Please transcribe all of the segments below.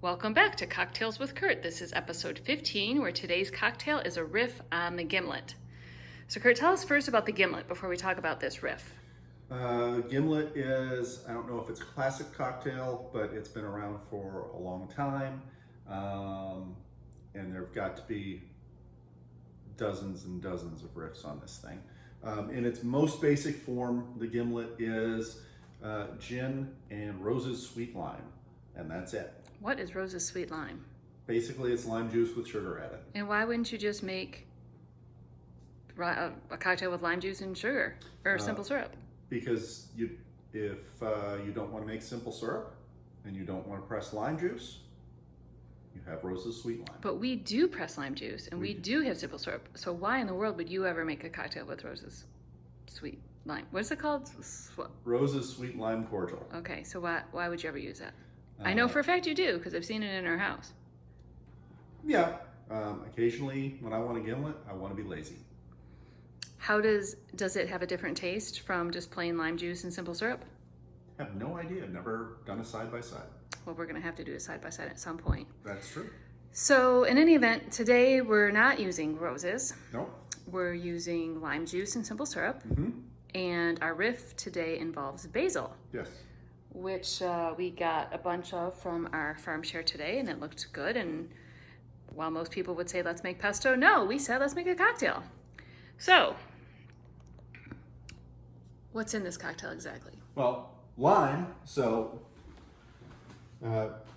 Welcome back to Cocktails with Kurt. This is episode 15, where today's cocktail is a riff on the Gimlet. So Kurt, tell us first about the Gimlet before we talk about this riff. Gimlet is, I don't know if it's a classic cocktail, but it's been around for a long time. And there've got to be dozens and dozens of riffs on this thing. In its most basic form, the Gimlet is gin and Rose's sweet lime, and that's it. What is Rose's sweet lime? Basically, it's lime juice with sugar added. And why wouldn't you just make a cocktail with lime juice and sugar, or simple syrup? Because if you don't want to make simple syrup and you don't want to press lime juice, you have Rose's sweet lime. But we do press lime juice, and we do have simple syrup. So why in the world would you ever make a cocktail with Rose's sweet lime? What is it called? Rose's sweet lime cordial. Okay, so why would you ever use that? I know for a fact you do, because I've seen it in our house. Yeah. Occasionally, when I want a Gimlet, I want to be lazy. How does it have a different taste from just plain lime juice and simple syrup? I have no idea. I've never done a side-by-side. Well, we're going to have to do a side-by-side at some point. That's true. So, in any event, today we're not using roses. Nope. We're using lime juice and simple syrup. Mm-hmm. And our riff today involves basil. Yes. Which we got a bunch of from our farm share today, and it looked good. And while most people would say, let's make pesto, no, we said, let's make a cocktail. So, what's in this cocktail exactly? Well, lime, so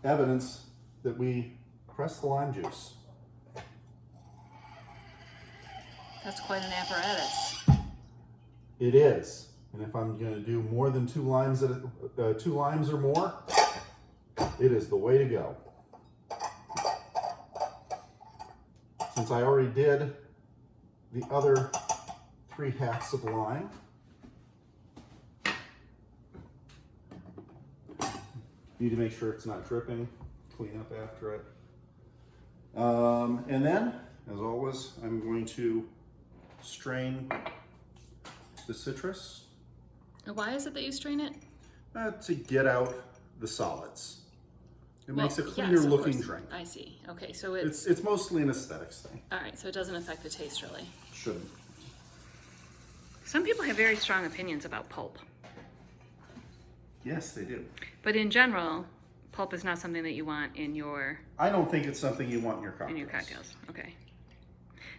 evidence that we press the lime juice. That's quite an apparatus. It is. And if I'm going to do more than two limes or more, it is the way to go. Since I already did the other 3/2 of lime, need to make sure it's not dripping, clean up after it. And then, as always, I'm going to strain the citrus. Why is it that you strain it? To get out the solids. It makes a yes, cleaner of looking course. drink. I see. Okay, so it's It's mostly an aesthetics thing. all right. So it doesn't affect the taste really. Shouldn't. Some people have very strong opinions about pulp, Yes, they do. but in general, pulp is not something that you want in your I don't think it's something you want in your cocktails. cocktails. Okay.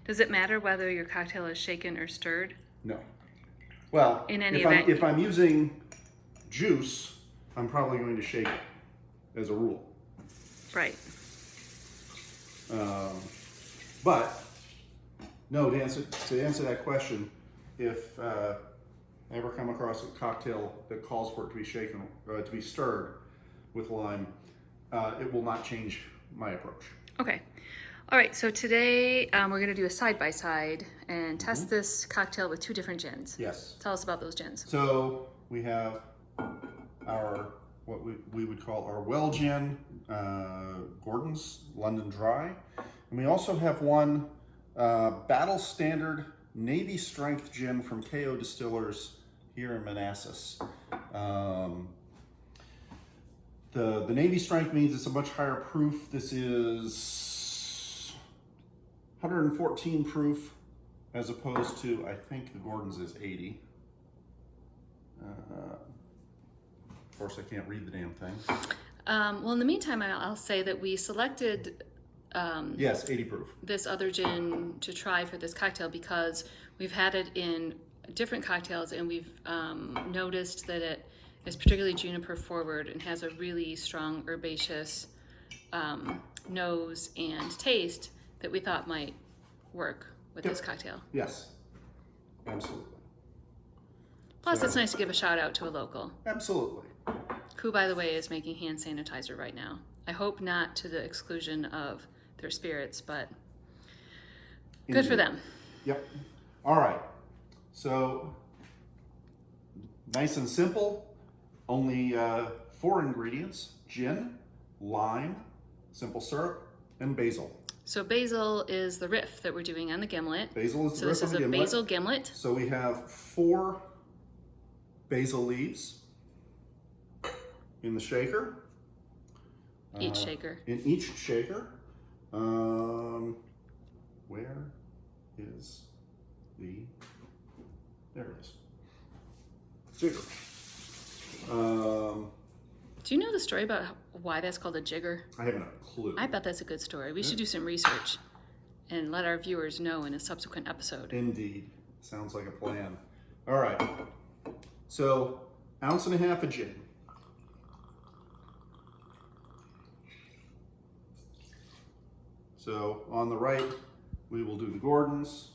Does it matter whether your cocktail is shaken or stirred? No. Well, In any event, if I'm using juice, I'm probably going to shake it as a rule. Right. But no, to answer that question, if I ever come across a cocktail that calls for it to be shaken, to be stirred with lime, it will not change my approach. Okay. All right. So today we're going to do a side-by-side and test this cocktail with two different gins. Yes. Tell us about those gins. So we have our, what we would call our well gin, Gordon's London Dry. And we also have one Battle Standard Navy Strength gin from KO Distillers here in Manassas. The Navy Strength means it's a much higher proof. This is 114 proof as opposed to, I think the Gordon's is 80. Of course, I can't read the damn thing. Well, in the meantime, I'll say that we selected Yes, 80 proof. this other gin to try for this cocktail because we've had it in different cocktails and we've noticed that it is particularly juniper forward and has a really strong herbaceous nose and taste that we thought might work with this cocktail. Yes, absolutely. Plus, it's nice to give a shout out to a local, Absolutely. who, by the way, is making hand sanitizer right now. I hope not to the exclusion of their spirits, but good for them. Yep. All right. So, nice and simple. Only 4 ingredients: gin, lime, simple syrup, and basil. So basil is the riff that we're doing on the Gimlet. Basil is the So riff this on is the a Gimlet. basil Gimlet. So we have 4 basil leaves in the shaker. Each shaker. In each shaker. Where is the... There it is. Jigger. Do you know the story about why that's called a jigger? I haven't a clue. I bet that's a good story. We should do some research and let our viewers know in a subsequent episode. Indeed. Sounds like a plan. All right. So, 1.5 ounces of gin. So, on the right, we will do the Gordons.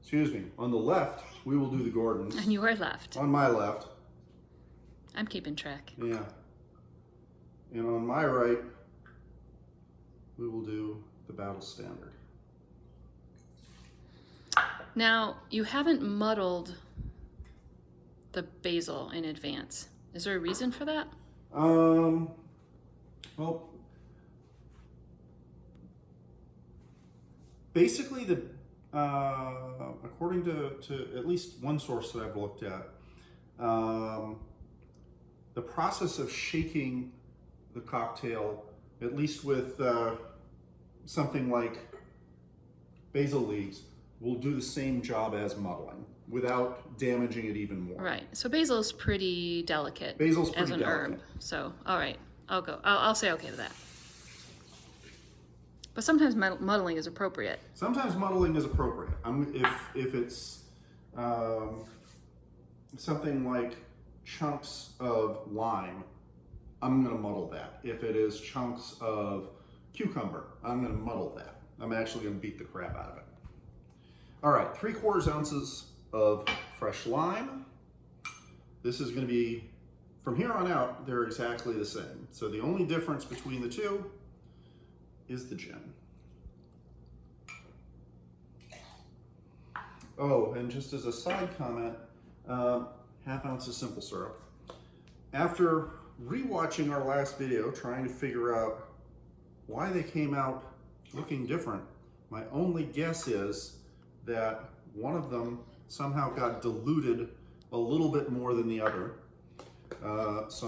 Excuse me. On the left, we will do the Gordons. On your left. On my left. I'm keeping track. Yeah. And on my right, we will do the Battle Standard. Now, you haven't muddled the basil in advance. Is there a reason for that? Well, basically according to at least one source that I've looked at, the process of shaking the cocktail, at least with something like basil leaves, will do the same job as muddling without damaging it even more. Right. So basil's pretty delicate. Basil's pretty as an delicate. herb. So, all right. I'll say okay to that. But sometimes muddling is appropriate. Sometimes muddling is appropriate. If it's something like chunks of lime, I'm going to muddle that. If it is chunks of cucumber, I'm going to muddle that. I'm actually going to beat the crap out of it. All right, 3/4 ounces of fresh lime. This is going to be, from here on out, they're exactly the same. So the only difference between the two is the gin. Oh, and just as a side comment, 1/2 ounce of simple syrup. After rewatching our last video, trying to figure out why they came out looking different, my only guess is that one of them somehow got diluted a little bit more than the other. So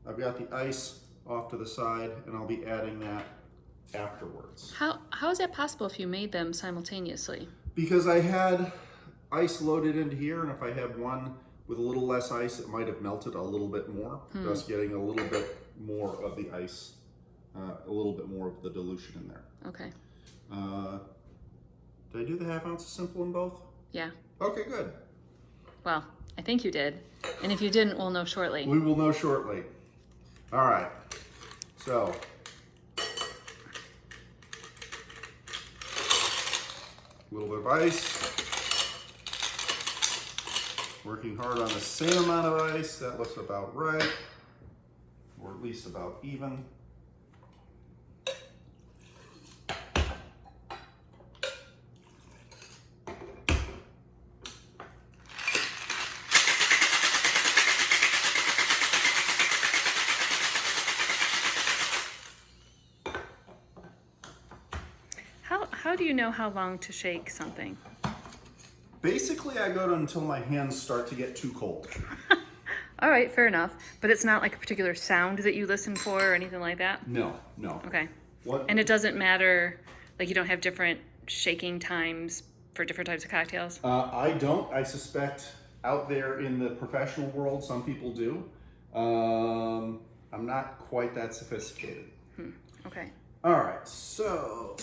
I've got the ice off to the side, and I'll be adding that afterwards. How is that possible if you made them simultaneously? Because I had ice loaded into here, and if I had one with a little less ice, it might have melted a little bit more, thus getting a little bit more of the ice, a little bit more of the dilution in there. Okay. Did I do the 1/2 ounce of simple in both? Yeah. Okay, good. Well, I think you did. And if you didn't, we'll know shortly. We will know shortly. All right. So, a little bit of ice. Working hard on the same amount of ice. That looks about right, or at least about even. How do you know how long to shake something? Basically, I go to until my hands start to get too cold. All right, fair enough. But it's not like a particular sound that you listen for or anything like that? No, no. Okay. What? And it doesn't matter, like you don't have different shaking times for different types of cocktails? I don't. I suspect out there in the professional world, some people do. I'm not quite that sophisticated. Okay. All right, so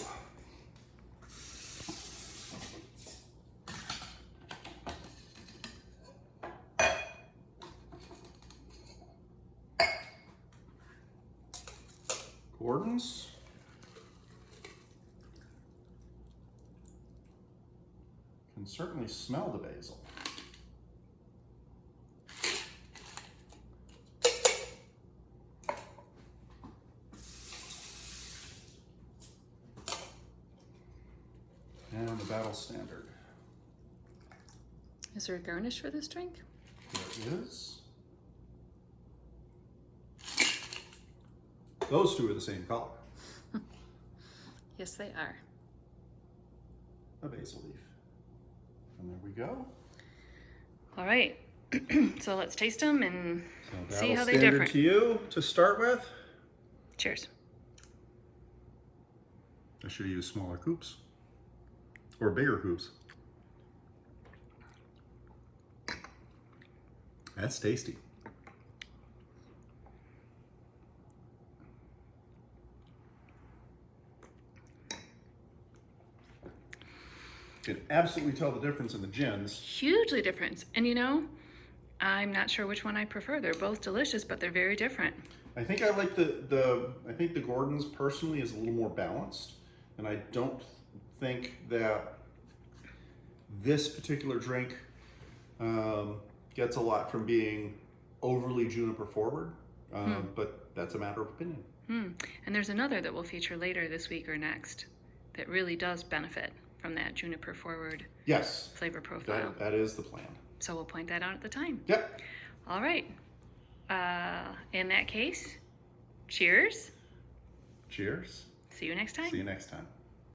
Gordon's. Can certainly smell the basil. And the Battle Standard. Is there a garnish for this drink? There is. Those two are the same color. Yes, they are. A basil leaf. we go. All right. So let's taste them and So see how battle they're standard different. to you to start with. Cheers. I should use smaller coops or bigger coops. That's tasty. You can absolutely tell the difference in the gins. Hugely different. And you know, I'm not sure which one I prefer. They're both delicious, but they're very different. I think I like I think the Gordon's personally is a little more balanced, and I don't think that this particular drink gets a lot from being overly juniper forward, but that's a matter of opinion. And there's another that we'll feature later this week or next that really does benefit from that juniper forward Yes, flavor profile. that is the plan. So we'll point that out at the time. Yep. All right. In that case, cheers. Cheers. See you next time. See you next time.